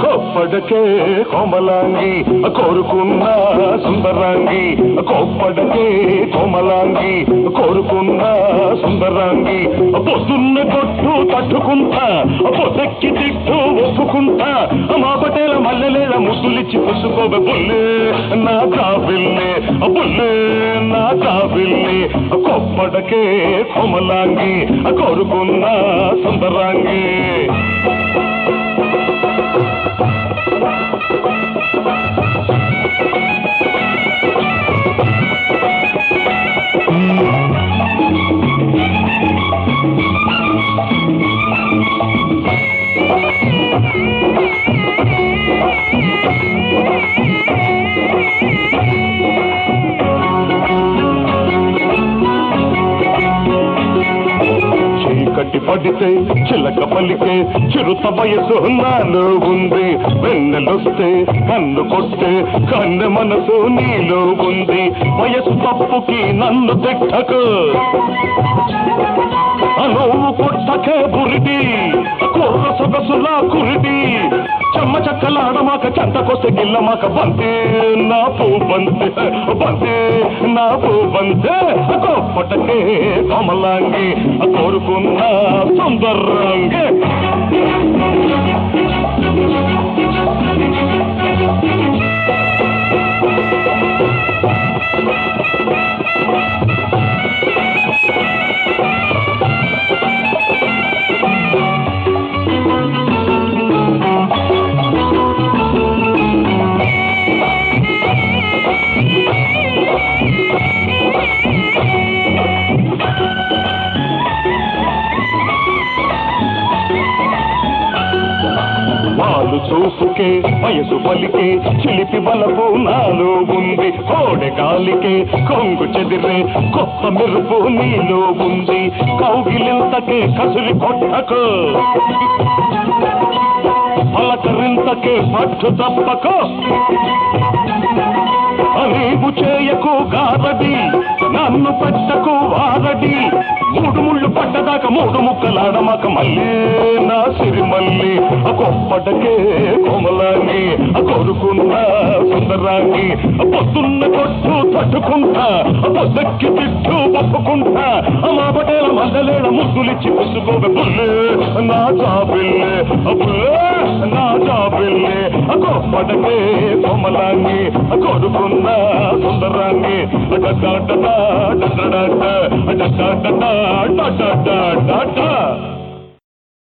కోప్పడకే కోమలాంగి కోరుకున్న సుందరాంగి, కోప్పడకే కోమలాంగి కోరుకున్న సుందరాంగి. పొద్దున్న కొట్టు తట్టుకుంటా, పొద్దెక్కి తిట్టు ఒప్పుకుంటా, మా పటేల మల్లెలేల ముద్దులిచ్చి పుసుకోవే బుల్లే నా కాబిల్లే, బుల్లే నా కాబిల్లే. కోప్పడకే కోమలాంగి కోరుకున్న సుందరాంగి. చీకటి పడితే చిలక పలికే చిరుత వయసు నాలో ఉంది, వెన్నెలొస్తే కన్ను కొట్టే కన్నె మనసు నీలో ఉంది. వయసు తప్పుకి నన్ను తిట్టకు, నువ్వు కొట్టకే బురిడి కుర్ర సొగసులా కురిడి. చెమ్మ చక్కలాడమాక చెంతకొస్తే గిల్లమాక బంతే నా పూ బంతే, బంతే నా పూ బంతే. కోప్పటకే కమలాంగి కోరుకున్న సుందరాంగి. వాలు చూపుకే వయసు పలికే చిలిపి బలపు నాలో ఉంది, కోడె గాలికే కొంగు చెదిరే కొత్త మెరుపు నీలో ఉంది. కౌగిలింతకే కసురి కొట్టకు, పలకరింతకే పట్టు తప్పకు. నీవు చేయకు గారడి, నన్ను పెట్టకు వారడి. మూడు ముళ్ళు పడ్డదాకా మూడు ముక్కలాడమాక మళ్ళీ నా సిరిమల్లి. కోప్పడకే కోమలాంగి కోరుకున్న సుందరాంగి. పొద్దున్న కొట్టు తట్టుకుంటా, పొద్దెక్కి తిట్టు ఒప్పుకుంటా, మా పటేల మల్లెలేడ ముద్దులిచ్చి పుసుకోవే బుల్లే నా జాబిల్లే, బుల్లే నా జాబిల్లే. కోప్పడకే కోమలాంగి కోరుకున్న సుందరాంగి. డా డా డా డా డా డా డా డా డా డా డా డా డా డా.